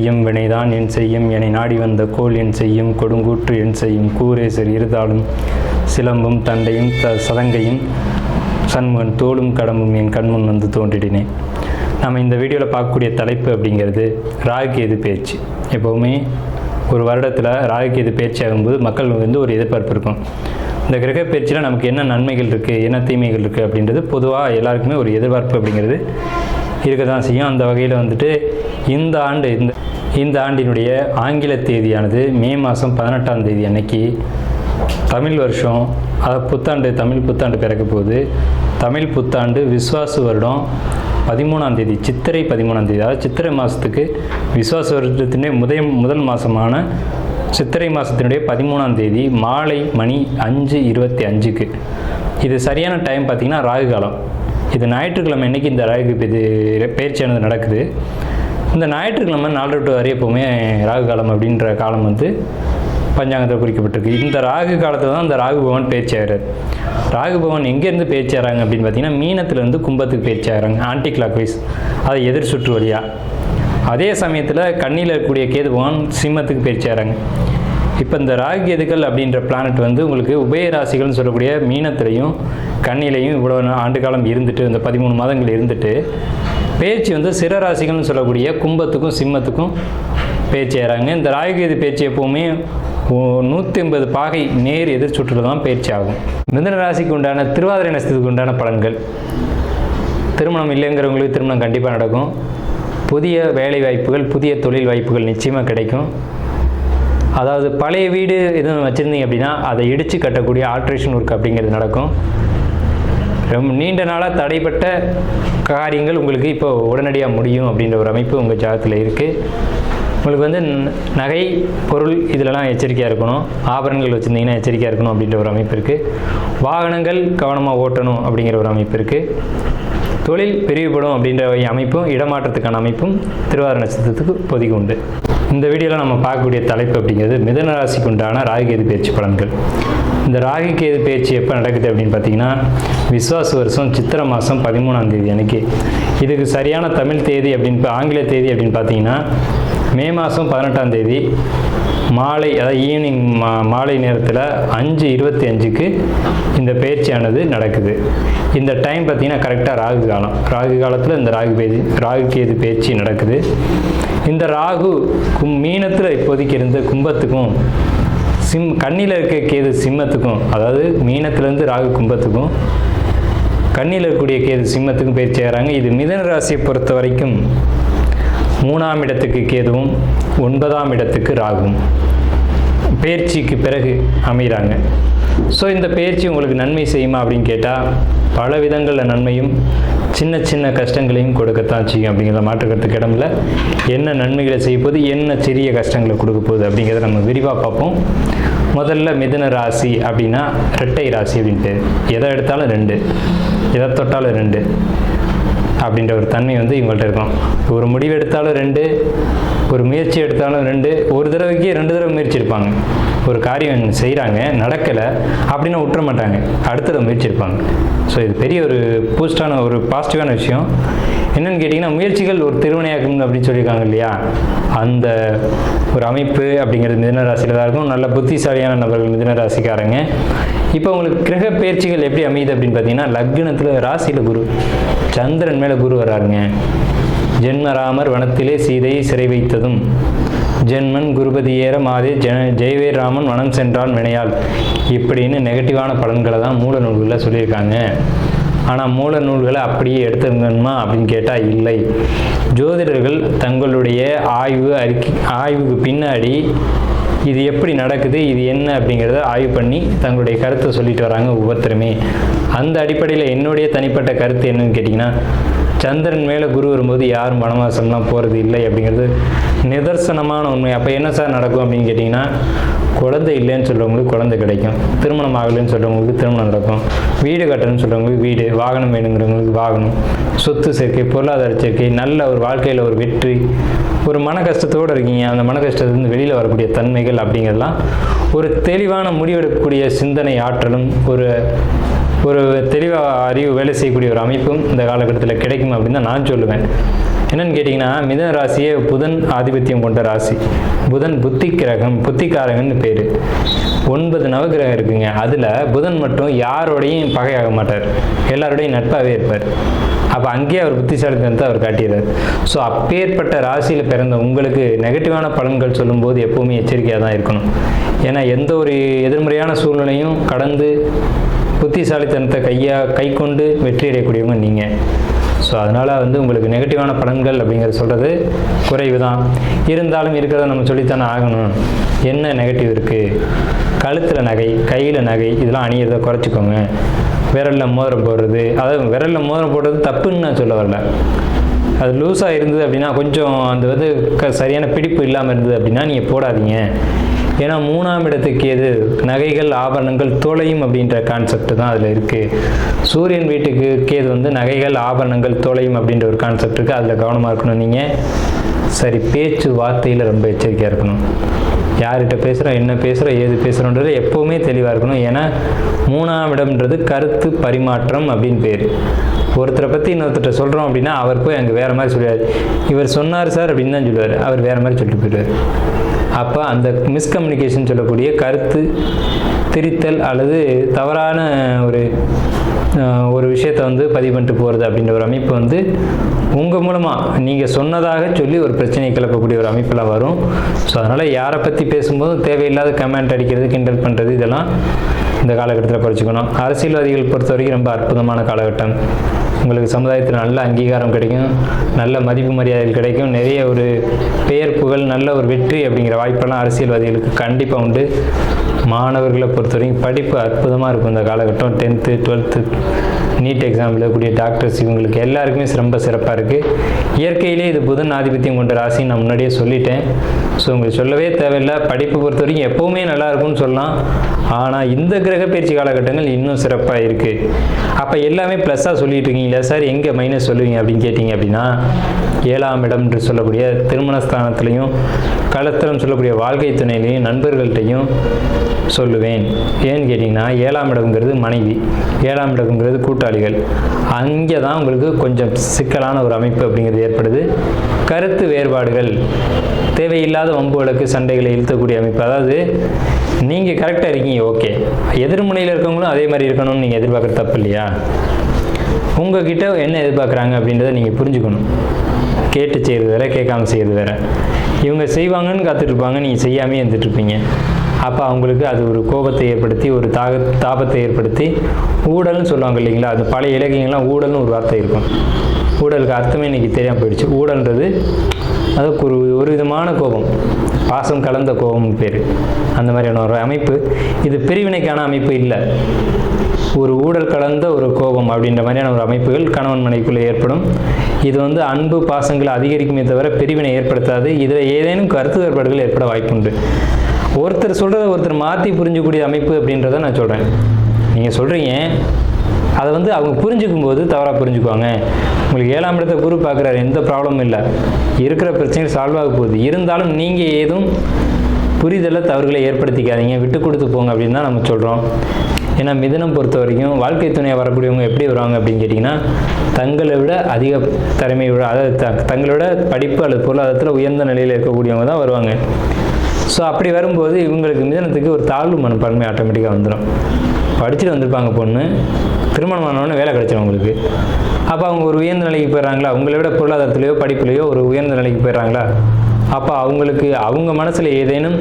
செய்யும் வினைதான் என் செய்யும் என்னை நாடி வந்த கோல் என் செய்யும் கொடுங்கூற்று என் செய்யும் கூரேசர் இருதாலும் சிலம்பும் தண்டையும் சதங்கையும் சண்முகன் தோளும் கடம்பும் என் கண்முன் வந்து தோன்றிடினேன். நம்ம இந்த வீடியோவில் பார்க்கக்கூடிய தலைப்பு அப்படிங்கிறது ராகுகேது பேச்சு. எப்போவுமே ஒரு வருடத்தில் ராகுகேது பேச்சு ஆகும்போது மக்கள் வந்து ஒரு எதிர்பார்ப்பு இருக்கும். இந்த கிரக பயிற்சியில் நமக்கு என்ன நன்மைகள் இருக்குது, என்ன தீமைகள் இருக்குது அப்படின்றது பொதுவாக எல்லாருக்குமே ஒரு எதிர்பார்ப்பு அப்படிங்கிறது இருக்க தான் செய்யும். அந்த வகையில் வந்துட்டு இந்த ஆண்டினுடைய ஆங்கில தேதியானது மே மாதம் 18ஆம் தேதி அன்னைக்கு தமிழ் வருஷம், அதாவது புத்தாண்டு, தமிழ் புத்தாண்டு பிறக்க போகுது. தமிழ் புத்தாண்டு விஸ்வாசு வருடம் 13ஆம் தேதி, சித்திரை 13ஆம் தேதி, அதாவது சித்திரை மாதத்துக்கு விஸ்வாச வருடத்தினுடைய முதல் மாதமான சித்திரை மாதத்தினுடைய 13ஆம் தேதி மாலை மணி 5:25க்கு. இது சரியான டைம் பார்த்திங்கன்னா ராகு காலம். இது ஞாயிற்றுக்கிழமை அன்றைக்கி இந்த ராகு பயிற்சியானது நடக்குது. இந்த ஞாயிற்றுக்கிழமை 4 to 6 எப்போவுமே ராகு காலம் அப்படின்ற காலம் வந்து பஞ்சாங்கத்தில் குறிக்கப்பட்டிருக்கு. இந்த ராகு காலத்தில் தான் இந்த ராகு பகவான் பயிற்சி ஆகிறார். ராகு பகவான் எங்கேருந்து பயிற்சி ஆகிறாங்க அப்படின்னு பார்த்தீங்கன்னா மீனத்துலேருந்து கும்பத்துக்கு பயிற்சி ஆகிறாங்க, ஆன்டி கிளாக் வைஸ், அதை எதிர் சுற்று வழியாக. அதே சமயத்தில் கண்ணியில் இருக்கக்கூடிய கேது பகவான் சிம்மத்துக்கு பயிற்சி ஆகிறாங்க. இப்போ இந்த ராகு கேதுக்கள் அப்படின்ற பிளானட் வந்து உங்களுக்கு உபய ராசிகள்னு சொல்லக்கூடிய மீனத்திலையும் கண்ணிலையும் இவ்வளோ ஆண்டு காலம் இருந்துட்டு, இந்த 13 மாதங்கள் இருந்துட்டு பயிற்சி வந்து சிற ராசிகள்னு சொல்லக்கூடிய கும்பத்துக்கும் சிம்மத்துக்கும் பயிற்சி ஆகிறாங்க. இந்த ராகு கேது பயிற்சி எப்போவுமே 180 பாகை நேர் எதிர் சுற்றில் தான் பயிற்சி ஆகும். மிதுன ராசிக்கு உண்டான திருவாதிரை நட்சத்திரத்துக்கு உண்டான பலன்கள். திருமணம் இல்லைங்கிறவங்களுக்கு திருமணம் கண்டிப்பாக நடக்கும். புதிய வேலை வாய்ப்புகள், புதிய தொழில் வாய்ப்புகள் நிச்சயமாக கிடைக்கும். அதாவது பழைய வீடு எதுவும் வச்சுருந்தீங்க அப்படின்னா அதை இடித்து கட்டக்கூடிய ஆல்ட்ரேஷன் ஒர்க் அப்படிங்கிறது நடக்கும். ரொம்ப நீண்ட நாளாக தடைப்பட்ட காரியங்கள் உங்களுக்கு இப்போ உடனடியாக முடியும் அப்படின்ற ஒரு அமைப்பு உங்கள் ஜாதகத்தில் இருக்குது. உங்களுக்கு வந்து நகை, பொருள் இதிலலாம் எச்சரிக்கையாக இருக்கணும். ஆபரணங்கள் வச்சுருந்தீங்கன்னா எச்சரிக்கையாக இருக்கணும் அப்படின்ற ஒரு அமைப்பு இருக்குது. வாகனங்கள் கவனமாக ஓட்டணும் அப்படிங்கிற ஒரு அமைப்பு இருக்குது. தொழில் பிரிவுபடும் அப்படின்ற அமைப்பும் இடமாற்றத்துக்கான அமைப்பும் திருவாதிரை நட்சத்திரத்துக்கு இப்போதைக்கு உண்டு. இந்த வீடியோவில் நம்ம பார்க்கக்கூடிய தலைப்பு அப்படிங்கிறது மிதுன ராசிக்கு உண்டான ராகுகேது பயிற்சி பலன்கள். இந்த ராகுகேது பயிற்சி எப்போ நடக்குது அப்படின்னு பார்த்தீங்கன்னா விஸ்வாச வருஷம் சித்திரை மாதம் 13ஆம் தேதி அன்னைக்கு. இதுக்கு சரியான தமிழ் தேதி அப்படின்னு ஆங்கில தேதி அப்படின்னு பார்த்தீங்கன்னா மே மாதம் 18ஆம் தேதி மாலை, அதாவது ஈவினிங் மாலை நேரத்தில் 5:25க்கு இந்த பயிற்சியானது நடக்குது. இந்த டைம் பார்த்திங்கன்னா கரெக்டாக ராகு காலம். ராகு காலத்தில் இந்த ராகுகேது பயிற்சி நடக்குது. இந்த ராகு மீனத்தில் இப்போதைக்கு இருந்த கும்பத்துக்கும் கண்ணியில் இருக்க கேது சிம்மத்துக்கும், அதாவது மீனத்திலேருந்து ராகு கும்பத்துக்கும் கண்ணியில் இருக்கக்கூடிய கேது சிம்மத்துக்கும் பயிற்சி ஆகிறாங்க. இது மிதுன ராசியை பொறுத்த வரைக்கும் 3ஆம் இடத்துக்கு கேதுவும் 9ஆம் இடத்துக்கு ராகும் பயிற்சிக்கு பிறகு அமைகிறாங்க. ஸோ இந்த பயிற்சி உங்களுக்கு நன்மை செய்யுமா அப்படின்னு கேட்டால் பல விதங்களில் நன்மையும் சின்ன சின்ன கஷ்டங்களையும் கொடுக்கத்தான் செய்யும். அப்படிங்கிற மாற்றுக்கிறதுக்கு இடமில்ல. என்ன நன்மைகளை செய்ய போது, என்ன சிறிய கஷ்டங்களை கொடுக்க போகுது அப்படிங்கிறத நம்ம விரிவாக பார்ப்போம். முதல்ல மிதுன ராசி அப்படின்னா இரட்டை ராசி அப்படின்ட்டு, எதை எடுத்தாலும் 2, எதை தொட்டாலும் 2 அப்படின்ற ஒரு தன்மை வந்து இவங்கள்ட்ட இருக்கும். ஒரு முடிவு எடுத்தாலும் 2, ஒரு முயற்சி எடுத்தாலும் 2, ஒரு தடவைக்கு 2 தடவை முயற்சி எடுப்பாங்க. ஒரு காரியம் செய்கிறாங்க, நடக்கலை அப்படின்னா விட்டுற மாட்டாங்க, அடுத்த தடவை முயற்சி எடுப்பாங்க. ஸோ இது பெரிய ஒரு பூஸ்டான ஒரு பாசிட்டிவான விஷயம். என்னென்னு கேட்டிங்கன்னா முயற்சிகள் ஒரு திருவினையாக்கும் அப்படின்னு சொல்லியிருக்காங்க இல்லையா, அந்த ஒரு அமைப்பு அப்படிங்கிறது மிதுன ராசியில் தான் இருக்கும். நல்ல புத்திசாலியான நபர்கள் மிதுன ராசிக்காரங்க. இப்போ உங்களுக்கு கிரக பயிற்சிகள் எப்படி அமையுது அப்படின்னு பார்த்தீங்கன்னா லக்னத்தில் ராசியில் குரு, சந்திரன் மேலே குரு வராருங்க. ஜென்மராமர் வனத்திலே சீதையை சிறை வைத்ததும், ஜென்மன் குருபதி ஏற மாதே ஜெயவேர் ராமன் வனம் சென்றான் வினையால், இப்படின்னு நெகட்டிவான பலன்களை தான் மூல நூல்களில் சொல்லியிருக்காங்க. ஆனால் மூல நூல்களை அப்படியே எடுத்துக்கணுமா அப்படின்னு கேட்டால் இல்லை. ஜோதிடர்கள் தங்களுடைய ஆய்வுக்கு பின்னாடி இது எப்படி நடக்குது, இது என்ன அப்படிங்கிறத ஆய்வு பண்ணி தங்களுடைய கருத்தை சொல்லிட்டு வராங்க ஒவ்வொருத்தருமே. அந்த அடிப்படையில் என்னுடைய தனிப்பட்ட கருத்து என்னன்னு கேட்டிங்கன்னா, சந்திரன் மேலே குரு வரும்போது யாரும் வனவாசம்லாம் போகிறது இல்லை அப்படிங்கிறது நிதர்சனமான உண்மை. அப்போ என்ன சார் நடக்கும் அப்படின்னு கேட்டிங்கன்னா, குழந்தை இல்லைன்னு சொல்கிறவங்களுக்கு குழந்தை கிடைக்கும், திருமணம் ஆகலைன்னு சொல்கிறவங்களுக்கு திருமணம் நடக்கும், வீடு கட்டணும்னு சொல்கிறவங்களுக்கு வீடு, வாகனம் வேணுங்கிறவங்களுக்கு வாகனம், சொத்து சேர்க்கை, பொருளாதார சேர்க்கை, நல்ல ஒரு வாழ்க்கையில் ஒரு வெற்றி, ஒரு மன கஷ்டத்தோடு இருக்கீங்க, அந்த மன கஷ்டத்துலேருந்து வெளியில் வரக்கூடிய தன்மைகள் அப்படிங்கிறதுலாம் ஒரு தெளிவான முடிவெடுக்கக்கூடிய சிந்தனை ஆற்றலும் ஒரு தெளிவாக அறிவு வேலை செய்யக்கூடிய ஒரு அமைப்பும் இந்த காலகட்டத்தில் கிடைக்கும் அப்படின்னு தான் நான் சொல்லுவேன். என்னன்னு கேட்டிங்கன்னா, மிதுன ராசியே புதன் ஆதிபத்தியம் கொண்ட ராசி. புதன் புத்தி கிரகம், புத்திக்காரகன்னு பேர். 9 நவகிரகம் இருக்குங்க. அதில் புதன் மட்டும் யாரோடையும் பகையாக மாட்டார், எல்லாரோடையும் நட்பாகவே இருப்பார். அப்போ அங்கேயே அவர் புத்திசாலித்தனத்தை அவர் காட்டிடுறார். ஸோ அப்பேற்பட்ட ராசியில் பிறந்த உங்களுக்கு நெகட்டிவான பலன்கள் சொல்லும்போது எப்போவுமே எச்சரிக்கையாக தான் இருக்கணும். ஏன்னா எந்த ஒரு எதிர்மறையான சூழ்நிலையும் கடந்து புத்திசாலித்தனத்தை கை கொண்டு வெற்றி அடையக்கூடியவங்க நீங்கள். ஸோ அதனால் உங்களுக்கு நெகட்டிவான பலன்கள் அப்படிங்கிறது சொல்கிறது குறைவு தான். இருந்தாலும் இருக்கிறத நம்ம சொல்லித்தானே ஆகணும். என்ன நெகட்டிவ் இருக்குது? கழுத்தில் நகை, கையில் நகை, இதெல்லாம் அணியதை குறைச்சிக்கோங்க. விரலில் மோதிரம் போடுறது, அதாவது விரலில் மோதிரம் போடுறது தப்புன்னு நான் சொல்ல வரல. அது லூஸாக இருந்தது அப்படின்னா, கொஞ்சம் அந்த சரியான பிடிப்பு இல்லாமல் இருந்தது அப்படின்னா நீங்கள் போடாதீங்க. ஏன்னா 3ஆம் இடத்துக்கு எது நகைகள் ஆபரணங்கள் தொலையும் அப்படின்ற கான்செப்ட் தான் அதில் இருக்குது. சூரியன் வீட்டுக்கு கேது நகைகள் ஆபரணங்கள் தொலையும் அப்படின்ற ஒரு கான்செப்ட் இருக்குது. அதில் கவனமாக இருக்கணும். நீங்கள் சரி, பேச்சு வார்த்தையில் ரொம்ப எச்சரிக்கையாக இருக்கணும். யார்கிட்ட பேசுகிறோம், என்ன பேசுகிறோம், ஏது பேசுகிறோன்றது எப்போவுமே தெளிவாக இருக்கணும். ஏன்னா 3ஆம் இடம்ன்றது கருத்து பரிமாற்றம் அப்படின்னு பேர். ஒருத்தரை பற்றி இன்னொருத்தர்கிட்ட சொல்கிறோம் அப்படின்னா அவர் போய் அங்கே வேறு மாதிரி சொல்லுவார். இவர் சொன்னார் சார் அப்படின்னு தான் சொல்லுவார், அவர் வேறு மாதிரி சொல்லிட்டு போயிடுவார். அப்போ அந்த மிஸ்கம்யூனிகேஷன் சொல்லக்கூடிய கருத்து திரித்தல் அல்லது தவறான ஒரு விஷயத்தை பதிவு பண்ணிட்டு போகிறது அப்படின்ற ஒரு அமைப்பு உங்கள் மூலமாக நீங்கள் சொன்னதாக சொல்லி ஒரு பிரச்சனையை கிளப்பக்கூடிய ஒரு அமைப்பெல்லாம் வரும். ஸோ அதனால் யாரை பற்றி பேசும்போதும் தேவையில்லாத கமெண்ட் அடிக்கிறது, கிண்டல் பண்ணுறது, இதெல்லாம் இந்த காலகட்டத்தில் குறைச்சிக்கணும். அரசியல்வாதிகள் பொறுத்த வரைக்கும் ரொம்ப அற்புதமான காலகட்டம். உங்களுக்கு சமுதாயத்தில் நல்ல அங்கீகாரம் கிடைக்கும், நல்ல மதிப்பு மரியாதைகள் கிடைக்கும், நிறைய ஒரு பெயர் புகழ், நல்ல ஒரு வெற்றி அப்படிங்கிற வாய்ப்பெல்லாம் அரசியல்வாதிகளுக்கு கண்டிப்பாக உண்டு. மாணவர்களை பொறுத்த வரைக்கும் படிப்பு அற்புதமாக இருக்கும் இந்த காலகட்டம். 10th 12th நீட் எக்ஸாம் எழுதக்கூடிய டாக்டர்ஸ், இவங்களுக்கு எல்லாருக்குமே ரொம்ப சிறப்பாக இருக்குது. இயற்கையிலே இது புதன் ஆதிபத்தியம் கொண்ட ராசின்னு நான் முன்னாடியே சொல்லிட்டேன். ஸோ உங்களுக்கு சொல்லவே தேவையில்லை. படிப்பு பொறுத்த வரைக்கும் எப்போவுமே நல்லா இருக்கும்னு சொல்லலாம். ஆனால் இந்த கிரக பயிற்சி காலகட்டங்கள் இன்னும் சிறப்பாக இருக்குது. அப்போ எல்லாமே ப்ளஸ்ஸாக சொல்லிட்டு இருக்கீங்களா சார், எங்கே மைனஸ் சொல்லுவீங்க அப்படின்னு கேட்டிங்க அப்படின்னா, 7ஆம் இடம் என்று சொல்லக்கூடிய திருமணஸ்தானத்திலையும் களத்திலும் சொல்லக்கூடிய வாழ்க்கை துணையிலையும் நண்பர்கள்ட்டையும் சொல்லுவேன். ஏன்னு கேட்டிங்கன்னா, 7ஆம் இடம்ங்கிறது மனைவி, 7ஆம் இடம்ங்கிறது கூட்டாளிகள். அங்கே தான் உங்களுக்கு கொஞ்சம் சிக்கலான ஒரு அமைப்பு அப்படிங்கிறது ஏற்படுது. கருத்து வேறுபாடுகள், தேவையில்லாத வம்பு வழக்கு சண்டைகளை இழுத்தக்கூடிய அமைப்பு. அதாவது நீங்கள் கரெக்டாக இருக்கீங்க, ஓகே, எதிர்முனையில் இருக்கவங்களும் அதே மாதிரி இருக்கணும்னு நீங்கள் எதிர்பார்க்குறது தப்பு இல்லையா? உங்ககிட்ட என்ன எதிர்பார்க்குறாங்க அப்படின்றத நீங்கள் புரிஞ்சுக்கணும். கேட்டு செய்கிறது வேறு, கேட்காம செய்கிறது வேறு. இவங்க செய்வாங்கன்னு காத்துட்ருப்பாங்க, நீங்கள் செய்யாமே இருந்துகிட்ருப்பீங்க. அப்போ அவங்களுக்கு அது ஒரு கோபத்தை ஏற்படுத்தி, ஒரு தாபத்தை ஏற்படுத்தி, ஊழல்னு சொல்லுவாங்க இல்லைங்களா? அது பழைய இலக்கியங்கள்லாம் ஊழல்னு ஒரு வார்த்தை இருக்கும். ஊழலுக்கு அர்த்தமே இன்றைக்கி தெரியாமல் போயிடுச்சு. ஊழல்ன்றது அதுக்கு ஒரு விதமான கோபம், பாசம் கலந்த கோபம் பேர். அந்த மாதிரியான ஒரு அமைப்பு. இது பிரிவினைக்கான அமைப்பு இல்லை, ஒரு ஊழல் கலந்த ஒரு கோபம் அப்படின்ற மாதிரியான ஒரு அமைப்புகள் கணவன் மனைவிக்குள்ளே ஏற்படும். இது அன்பு பாசங்களை அதிகரிக்குமே தவிர பிரிவினை ஏற்படுத்தாது. இதில் ஏதேனும் கருத்து வேறுபாடுகள் ஏற்பட வாய்ப்புண்டு. ஒருத்தர் சொல்கிறத ஒருத்தர் மாற்றி புரிஞ்சக்கூடிய அமைப்பு அப்படின்றத நான் சொல்கிறேன். நீங்கள் சொல்கிறீங்க, அதை அவங்க புரிஞ்சுக்கும் போது தவறாக புரிஞ்சுக்குவாங்க. உங்களுக்கு 7ஆம் இடத்தை குரு பார்க்குறாரு, எந்த ப்ராப்ளமும் இல்லை, இருக்கிற பிரச்சனைகள் சால்வ் ஆக போகுது. இருந்தாலும் நீங்கள் ஏதும் புரிதலை தவறுகளை ஏற்படுத்திக்காதீங்க, விட்டு கொடுத்து போங்க அப்படின்னு தான் நம்ம சொல்கிறோம். ஏன்னா மிதுனம் பொறுத்த வரைக்கும் வாழ்க்கை துணையாக வரக்கூடியவங்க எப்படி வருவாங்க அப்படின்னு கேட்டிங்கன்னா, தங்களை விட அதிக திறமையோட, அதாவது தங்களோட படிப்பு அல்லது பொருளாதாரத்தில் உயர்ந்த நிலையில் இருக்கக்கூடியவங்க தான் வருவாங்க. ஸோ அப்படி வரும்போது இவங்களுக்கு மிதனத்துக்கு ஒரு தாழ்வு மனப்பான்மை ஆட்டோமேட்டிக்காக வந்துடும். படிச்சுட்டு வந்திருப்பாங்க பொண்ணு, திருமணம் ஆனவொடனே வேலை கிடைச்சிடும் அவங்களுக்கு. அப்போ அவங்க ஒரு உயர்ந்த நிலைக்கு போயிடுறாங்களா, உங்களை விட பொருளாதாரத்துலேயோ படிப்புலையோ ஒரு உயர்ந்த நிலைக்கு போயிடுறாங்களா? அப்போ அவங்களுக்கு அவங்க மனசில் ஏதேனும்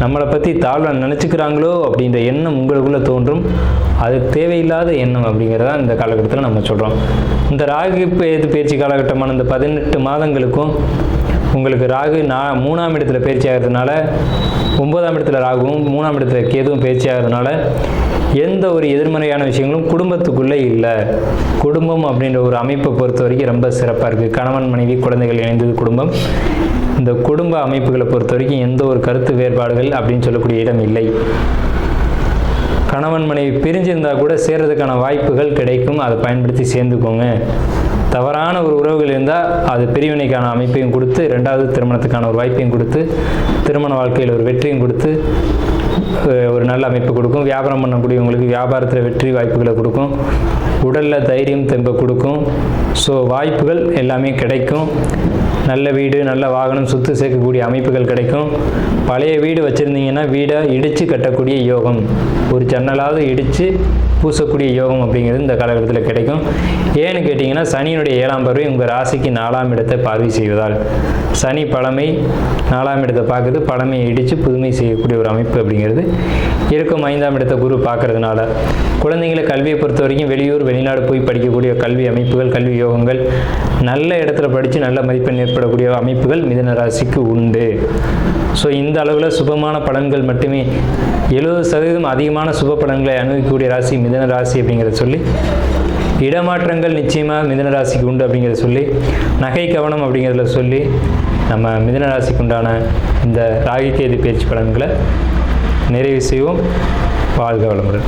நம்மளை பற்றி தாழ்வாக நினச்சிக்கிறாங்களோ அப்படின்ற எண்ணம் உங்களுக்குள்ளே தோன்றும். அது தேவையில்லாத எண்ணம் அப்படிங்கிறதா இந்த காலகட்டத்தில் நம்ம சொல்கிறோம். இந்த ராகு பயிற்சி காலகட்டமான இந்த 18 மாதங்களுக்கும் உங்களுக்கு ராகு 3ஆம் இடத்துல பயிற்சி ஆகிறதுனால, 9ஆம் இடத்துல ராகுவும் 3ஆம் இடத்துல கேதுவும் பயிற்சி ஆகிறதுனால எந்த ஒரு எதிர்மறையான விஷயங்களும் குடும்பத்துக்குள்ளே இல்லை. குடும்பம் அப்படின்ற ஒரு அமைப்பை பொறுத்த வரைக்கும் ரொம்ப சிறப்பாக இருக்குது. கணவன் மனைவி குழந்தைகள் இணைந்தது குடும்பம். இந்த குடும்ப அமைப்புகளை பொறுத்த வரைக்கும் எந்த ஒரு கருத்து வேறுபாடுகள் அப்படின்னு சொல்லக்கூடிய இடம் இல்லை. கணவன் மனைவி பிரிஞ்சிருந்தால் கூட சேர்றதுக்கான வாய்ப்புகள் கிடைக்கும், அதை பயன்படுத்தி சேர்ந்துக்கோங்க. தவறான ஒரு உறவுகள் இருந்தால் அது பிரிவினைக்கான அமைப்பையும் கொடுத்து, 2வது திருமணத்துக்கான ஒரு வாய்ப்பையும் கொடுத்து, திருமண வாழ்க்கையில் ஒரு வெற்றியும் கொடுத்து ஒரு நல்ல அமைப்பு கொடுக்கும். வியாபாரம் பண்ணக்கூடியவங்களுக்கு வியாபாரத்தில் வெற்றி வாய்ப்புகளை கொடுக்கும். உடலில் தைரியம் தெம்பை கொடுக்கும். ஸோ வாய்ப்புகள் எல்லாமே கிடைக்கும். நல்ல வீடு, நல்ல வாகனம், சொத்து சேர்க்கக்கூடிய அமைப்புகள் கிடைக்கும். பழைய வீடு வச்சுருந்தீங்கன்னா வீடை இடித்து கட்டக்கூடிய யோகம், ஒரு ஜன்னலாவது இடித்து பூசக்கூடிய யோகம் அப்படிங்கிறது இந்த காலகட்டத்தில் கிடைக்கும். ஏன்னு கேட்டிங்கன்னா சனியினுடைய 7ஆம் பார்வை உங்கள் ராசிக்கு 4ஆம் இடத்தை பார்வை செய்வதால், சனி பழமை 4ஆம் இடத்தை பார்க்குது, பழமையை இடித்து புதுமை செய்யக்கூடிய ஒரு அமைப்பு அப்படிங்கிறது இருக்கும். 5ஆம் இடத்தை குரு பார்க்கறதுனால குழந்தைங்களை கல்வியை பொறுத்த வரைக்கும் வெளியூர் வெளிநாடு போய் படிக்கக்கூடிய கல்வி அமைப்புகள், கல்வி யோகங்கள், நல்ல இடத்துல படித்து நல்ல மதிப்பெண் ஏற்படக்கூடிய அமைப்புகள் மிதுன ராசிக்கு உண்டு. ஸோ இந்த அளவில் சுபமான பலன்கள் மட்டுமே, 70% அதிகமான சுப பலன்களை அனுபவிக்கக்கூடிய ராசி மிதுன ராசி அப்படிங்கிறத சொல்லி, இடமாற்றங்கள் நிச்சயமாக மிதுன ராசிக்கு உண்டு அப்படிங்கிறத சொல்லி, நகை கவனம் அப்படிங்கிறத சொல்லி நம்ம மிதுன ராசிக்கு உண்டான இந்த ராகு கேது பயிற்சி பலன்களை நிறைவு செய்வோம். வாழ்க வளமுடன்.